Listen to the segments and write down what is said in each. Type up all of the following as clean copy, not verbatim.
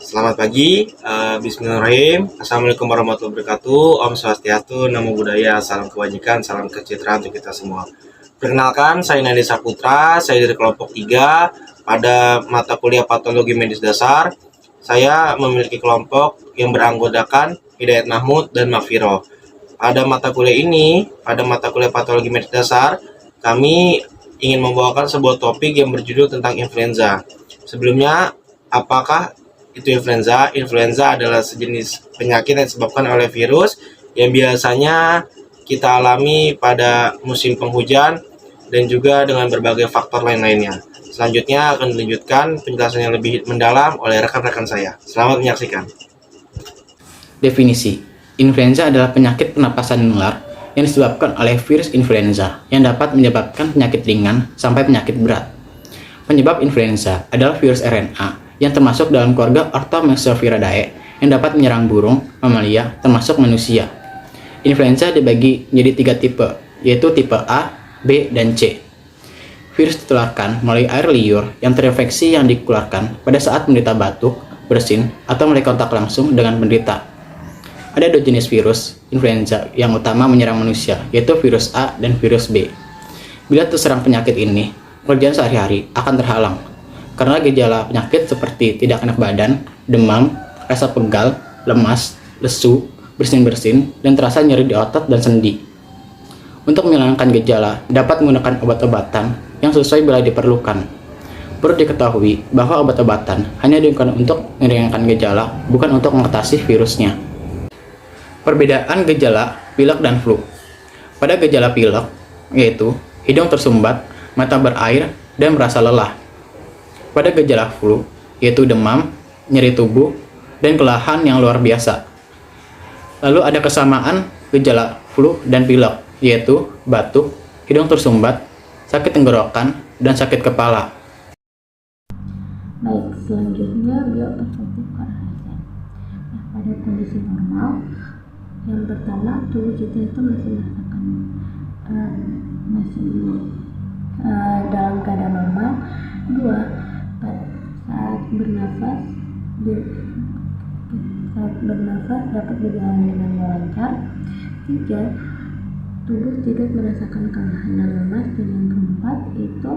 Selamat pagi, Bismillahirrahmanirrahim. Assalamualaikum warahmatullahi wabarakatuh. Om Swastiastu, Namo Buddhaya, salam kebajikan, salam kesejahteraan untuk kita semua. Perkenalkan, saya Nadi Saputra, saya dari kelompok 3 pada mata kuliah Patologi Medis Dasar. Saya memiliki kelompok yang beranggotakan Hidayat Mahmud dan Mafiro. Pada mata kuliah ini, pada mata kuliah Patologi Medis Dasar, kami ingin membawakan sebuah topik yang berjudul tentang influenza. Sebelumnya, apakah itu influenza? Influenza adalah sejenis penyakit yang disebabkan oleh virus yang biasanya kita alami pada musim penghujan dan juga dengan berbagai faktor lain-lainnya. Selanjutnya akan dilanjutkan penjelasan yang lebih mendalam oleh rekan-rekan saya. Selamat menyaksikan. Definisi. Influenza adalah penyakit pernapasan menular yang disebabkan oleh virus influenza yang dapat menyebabkan penyakit ringan sampai penyakit berat. Penyebab influenza adalah virus RNA yang termasuk dalam keluarga Orthomyxoviridae yang dapat menyerang burung, mamalia, termasuk manusia. Influenza dibagi menjadi 3 tipe, yaitu tipe A, B, dan C. Virus ditularkan melalai air liur yang terinfeksi yang dikeluarkan pada saat menderita batuk, bersin, atau melalui kontak langsung dengan penderita. Ada 2 jenis virus influenza yang utama menyerang manusia, yaitu virus A dan virus B. Bila terserang penyakit ini, pekerjaan sehari-hari akan terhalang karena gejala penyakit seperti tidak enak badan, demam, rasa pegal, lemas, lesu, bersin-bersin, dan terasa nyeri di otot dan sendi. Untuk menghilangkan gejala, dapat menggunakan obat-obatan yang sesuai bila diperlukan. Perlu diketahui bahwa obat-obatan hanya digunakan untuk meringankan gejala, bukan untuk mengatasi virusnya. Perbedaan gejala pilek dan flu. Pada gejala pilek, yaitu hidung tersumbat, mata berair, dan merasa lelah. Pada gejala flu, yaitu demam, nyeri tubuh, dan kelelahan yang luar biasa. Lalu ada kesamaan gejala flu dan pilek, yaitu batuk, hidung tersumbat, sakit tenggorokan, dan sakit kepala. Baik, selanjutnya bioperspektif korelasi. Nah, pada kondisi normal, yang pertama tubuh kita itu masih merasakan dalam keadaan normal. 2, saat bernafas dapat berjalan dengan lancar. 3, tubuh tidak merasakan kelelahan dan lemas. Dan yang keempat itu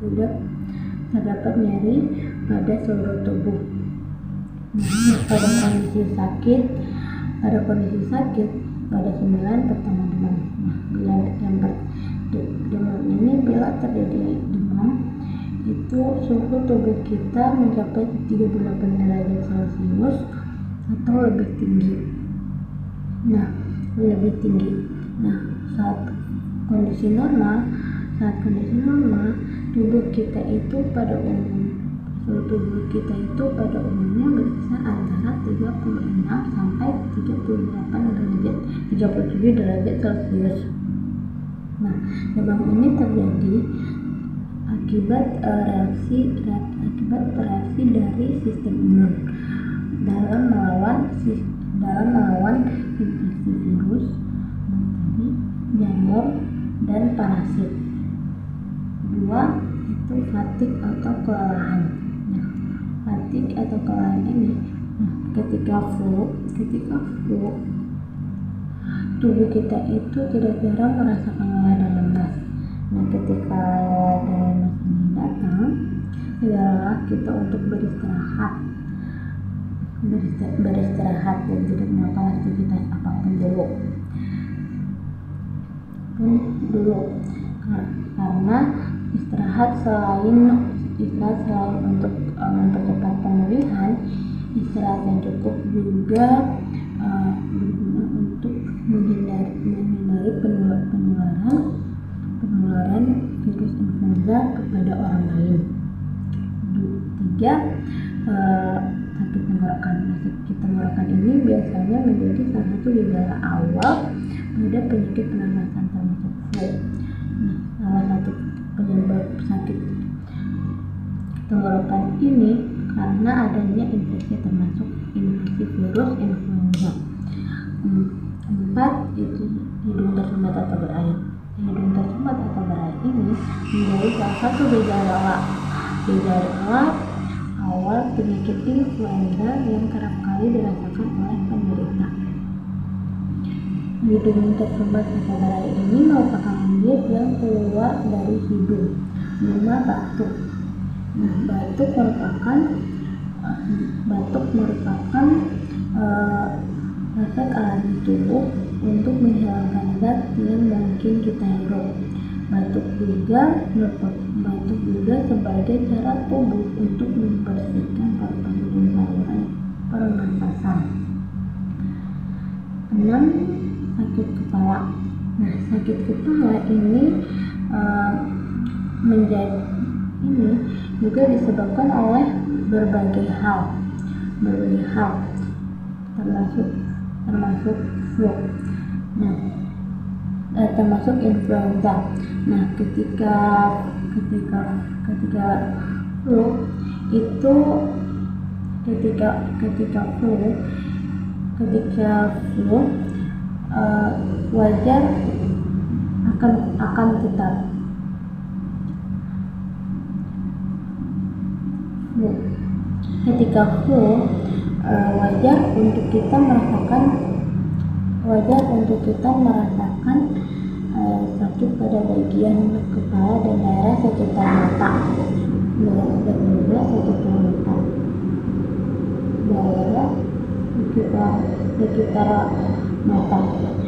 tidak terdapat nyeri pada seluruh tubuh. Nah, pada kondisi sakit pada 9 pertama demam. Nah, demam ini bila terjadi demam itu suhu tubuh kita mencapai 38 derajat Celcius atau lebih tinggi. Nah, saat kondisi normal tubuh kita itu pada umumnya berkisar antara 36 sampai 37 derajat Celcius. Nah, demam ini terjadi akibat reaksi dari sistem imun dalam melawan infeksi virus, bakteri, jamur, dan parasit. 2, itu fatigue atau kelelahan. Nah, fatigue atau kelelahan ini, ketika flu, tubuh kita itu tidak jarang merasakan lelah dan lemas. Nah, ketika lelah dan lemas ini datang, adalah kita untuk beristirahat dan tidak melakukan aktivitas apapun dulu. Karena istirahat selain untuk mempercepat pemulihan, istirahat yang cukup juga berguna untuk menghindari penularan virus influenza kepada orang lain. 3, sakit tenggorokan. Sakit tenggorokan ini biasanya menjadi salah satu gejala awal pada penyakit pernapasan termasuk flu. Nah, salah satu penyebab sakit tenggorokan ini karena adanya infeksi termasuk infeksi virus influenza. 4, itu hidung tersumbat atau berair. hidung tersumbat atau berai ini menjadi salah satu gejala awal penyakit influenza yang kerap kali dirasakan oleh penderita. Hidung tersumbat atau berai ini merupakan gas yang keluar dari hidung berupa batuk. Nah, batuk merupakan efek alami tubuh untuk menghilangkan zat yang mungkin kita hirup. Batuk juga sebagai cara tubuh untuk membersihkan paru-paru dan saluran pernapasan. 6. Sakit kepala. Nah, sakit kepala ini juga disebabkan oleh berbagai hal termasuk flu. Nah, termasuk influenza. Nah, ketika flu itu wajar akan tetap flu. Ketika flu wajar untuk kita merasakan sakit pada bagian kepala dan daerah sekitar mata.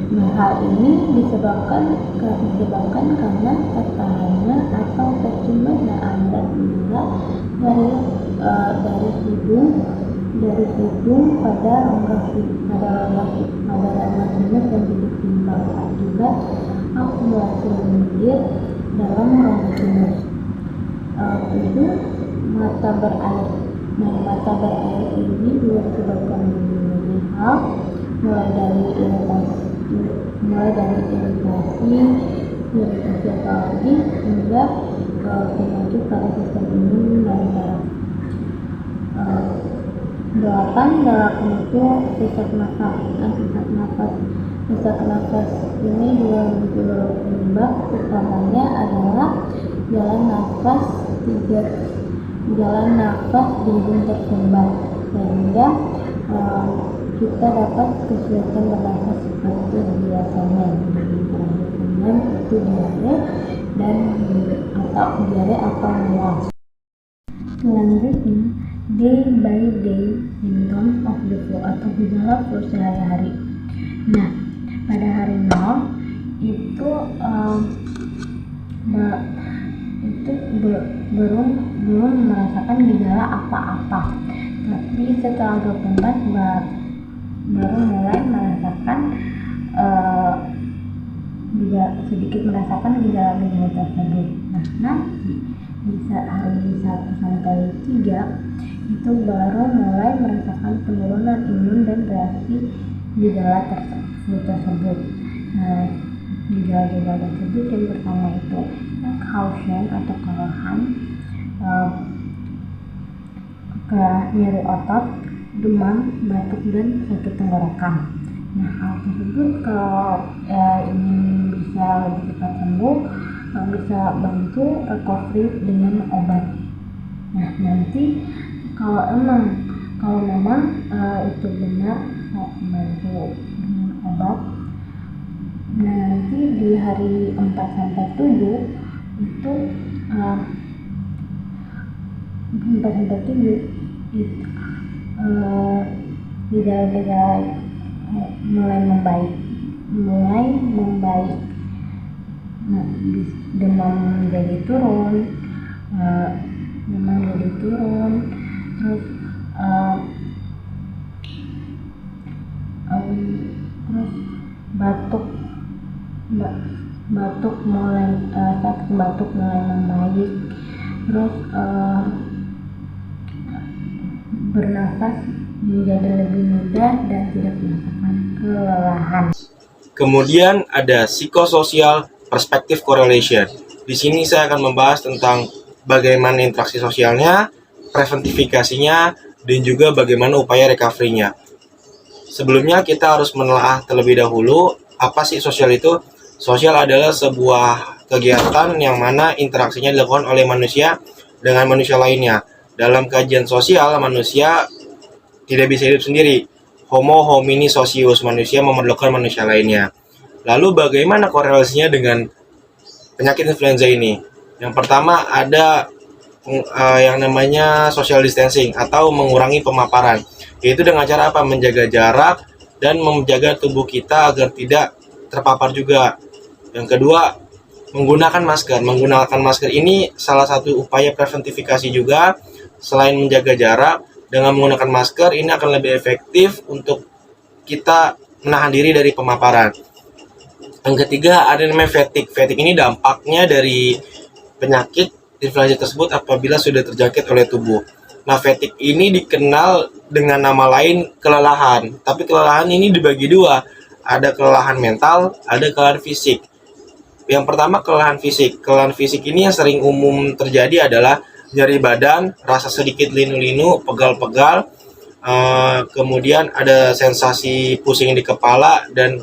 Nah, hal ini disebabkan karena tertahannya atau tercemahnya alat udara dari hidung pada rongga sinus dan titik timbang akibat akumulasi lendir dalam rongga sinus. 7. Mata berair. Nah, mata berair ini juga disebabkan berbagai hal, mulai dari iritasi apalagi hingga penyakit pada sistem imun dan saraf. 8. Dalam itu sesak nafas. Sesak nafas ini juga penyebab utamanya adalah jalan nafas di hidung tersumbat, sehingga kita dapat kesulitan bernafas seperti biasanya. Dengan itu diare atau mual. Selanjutnya, day by day symptoms of the flu atau gejala flu sehari-hari. Nah, pada hari 0 itu belum merasakan gejala apa-apa, tapi setelah 24 baru mulai merasakan sedikit merasakan gejala-gejala tersebut. Nah, nanti bisa hari 1 sampai 3 itu baru mulai merasakan penurunan imun dan reaksi gejala tersebut. Nah, gejala-gejala tersebut yang pertama itu exhaustion atau kelelahan, nyeri otot, demam, batuk, dan sakit tenggorokan. Nah, hal tersebut kalau ingin bisa lebih cepat sembuh, bisa bantu recovery dengan obat. Nah, nanti kalau memang itu benar bantu dengan obat, nah nanti di hari 4 sampai 7 itu gejala-gejala mulai membaik. Nah, demam jadi turun, terus batuk mulai membaik, terus bernafas menjadi lebih mudah dan tidak merasakan kelelahan. Kemudian ada psikososial perspective correlation. Di sini saya akan membahas tentang bagaimana interaksi sosialnya, preventifikasinya, dan juga bagaimana upaya recovery-nya. Sebelumnya kita harus menelaah terlebih dahulu apa sih sosial itu. Sosial adalah sebuah kegiatan yang mana interaksinya dilakukan oleh manusia dengan manusia lainnya. Dalam kajian sosial, manusia tidak bisa hidup sendiri. Homo homini socius, manusia memerlukan manusia lainnya. Lalu bagaimana korelasinya dengan penyakit influenza ini? Yang pertama ada yang namanya social distancing atau mengurangi pemaparan. Yaitu dengan cara apa? Menjaga jarak dan menjaga tubuh kita agar tidak terpapar juga. Yang kedua, menggunakan masker. Menggunakan masker ini salah satu upaya preventifikasi juga. Selain menjaga jarak, dengan menggunakan masker ini akan lebih efektif untuk kita menahan diri dari pemaparan. Yang ketiga, ada namanya fatigue. Fatigue ini dampaknya dari penyakit influenza tersebut apabila sudah terjangkit oleh tubuh. Nah, fatigue ini dikenal dengan nama lain kelelahan. Tapi kelelahan ini dibagi dua. Ada kelelahan mental, ada kelelahan fisik. Yang pertama, kelelahan fisik. Kelelahan fisik ini yang sering umum terjadi adalah nyeri badan, rasa sedikit linu-linu, pegal-pegal, kemudian ada sensasi pusing di kepala dan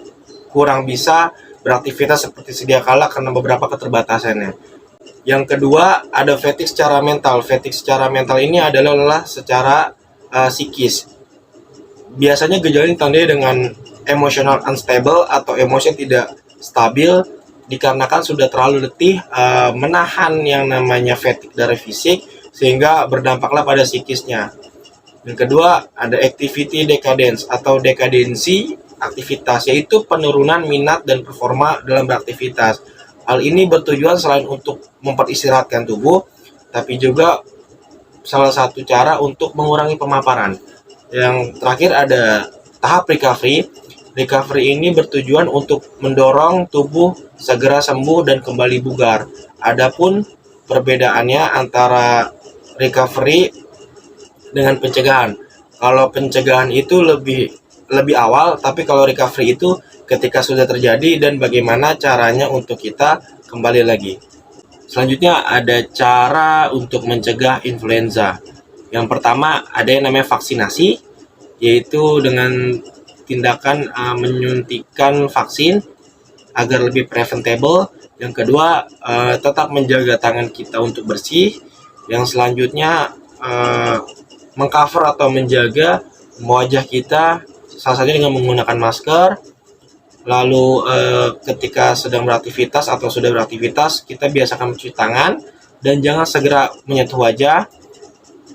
kurang bisa beraktivitas seperti sedia kala karena beberapa keterbatasannya. Yang kedua, ada fatigue secara mental. Fatigue secara mental ini adalah lelah secara psikis. Biasanya gejala ini ditandai dengan emotional unstable atau emosi tidak stabil dikarenakan sudah terlalu letih menahan yang namanya fatigue dari fisik sehingga berdampaklah pada psikisnya. Yang kedua, ada activity decadence atau dekadensi aktivitas, yaitu penurunan minat dan performa dalam beraktivitas. Hal ini bertujuan selain untuk memperistirahatkan tubuh, tapi juga salah satu cara untuk mengurangi pemaparan. Yang terakhir ada tahap recovery. Recovery ini bertujuan untuk mendorong tubuh segera sembuh dan kembali bugar. Adapun perbedaannya antara recovery dengan pencegahan. Kalau pencegahan itu lebih awal, tapi kalau recovery itu ketika sudah terjadi dan bagaimana caranya untuk kita kembali lagi. Selanjutnya ada cara untuk mencegah influenza. Yang pertama ada yang namanya vaksinasi, yaitu dengan tindakan menyuntikkan vaksin agar lebih preventable. Yang kedua, tetap menjaga tangan kita untuk bersih. Yang selanjutnya, mengcover atau menjaga wajah kita, salah satunya dengan menggunakan masker. Lalu ketika sedang beraktivitas atau sudah beraktivitas, kita biasakan mencuci tangan dan jangan segera menyentuh wajah.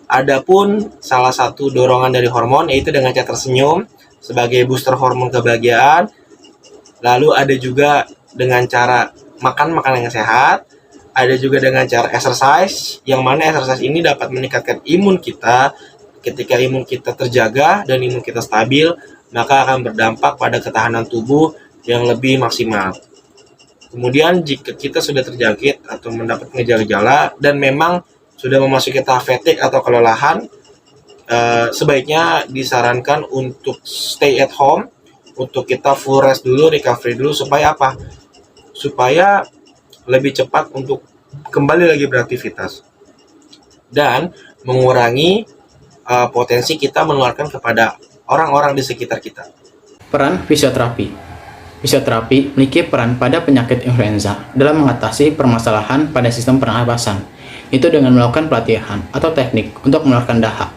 Adapun salah satu dorongan dari hormon yaitu dengan cara tersenyum sebagai booster hormon kebahagiaan. Lalu ada juga dengan cara makan makanan yang sehat. Ada juga dengan cara exercise, yang mana exercise ini dapat meningkatkan imun kita. Ketika imun kita terjaga dan imun kita stabil, maka akan berdampak pada ketahanan tubuh yang lebih maksimal. Kemudian jika kita sudah terjangkit atau mendapat gejala-gejala dan memang sudah memasuki tahap fatigue atau kelelahan, sebaiknya disarankan untuk stay at home, untuk kita full rest dulu, recovery dulu, supaya apa? Supaya lebih cepat untuk kembali lagi beraktivitas dan mengurangi potensi kita menularkan kepada orang-orang di sekitar kita. Peran fisioterapi. Fisioterapi memiliki peran pada penyakit influenza dalam mengatasi permasalahan pada sistem pernapasan, itu dengan melakukan pelatihan atau teknik untuk mengeluarkan dahak.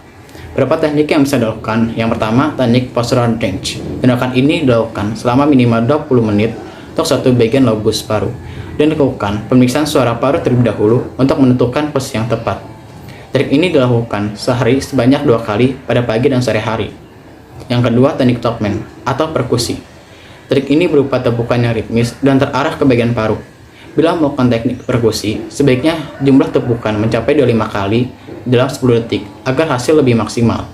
Beberapa teknik yang bisa dilakukan. Yang pertama, teknik postural drench. Tindakan ini dilakukan selama minimal 20 menit untuk satu bagian lobus paru dan dilakukan pemeriksaan suara paru terlebih dahulu untuk menentukan posisi yang tepat. Teknik ini dilakukan sehari sebanyak 2 kali pada pagi dan sore hari. Yang kedua, teknik Topman atau perkusi. Teknik ini berupa tepukan yang ritmis dan terarah ke bagian paru. Bila melakukan teknik perkusi, sebaiknya jumlah tepukan mencapai 25 kali dalam 10 detik agar hasil lebih maksimal.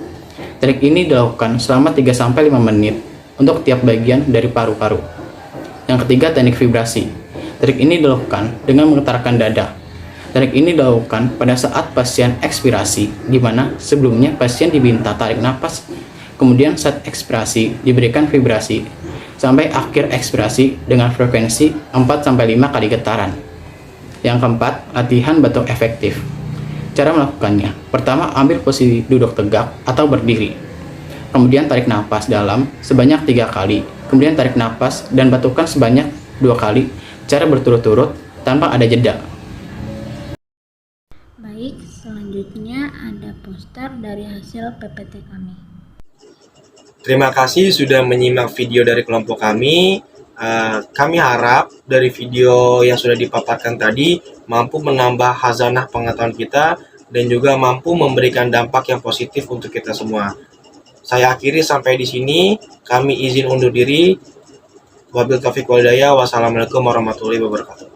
Teknik ini dilakukan selama 3-5 menit untuk tiap bagian dari paru-paru. Yang ketiga, teknik vibrasi. Teknik ini dilakukan dengan menggetarkan dada. Teknik ini dilakukan pada saat pasien ekspirasi, di mana sebelumnya pasien diminta tarik napas, kemudian saat ekspirasi diberikan vibrasi, sampai akhir ekspirasi dengan frekuensi 4-5 kali getaran. Yang keempat, latihan batuk efektif. Cara melakukannya, pertama ambil posisi duduk tegak atau berdiri. Kemudian tarik napas dalam sebanyak 3 kali. Kemudian tarik napas dan batukan sebanyak 2 kali secara berturut-turut tanpa ada jeda. Baik, selanjutnya ada poster dari hasil PPT kami. Terima kasih sudah menyimak video dari kelompok kami. Kami harap dari video yang sudah dipaparkan tadi mampu menambah khazanah pengetahuan kita dan juga mampu memberikan dampak yang positif untuk kita semua. Saya akhiri sampai di sini. Kami izin undur diri. Wabil taufiq wal hidayah. Wassalamualaikum warahmatullahi wabarakatuh.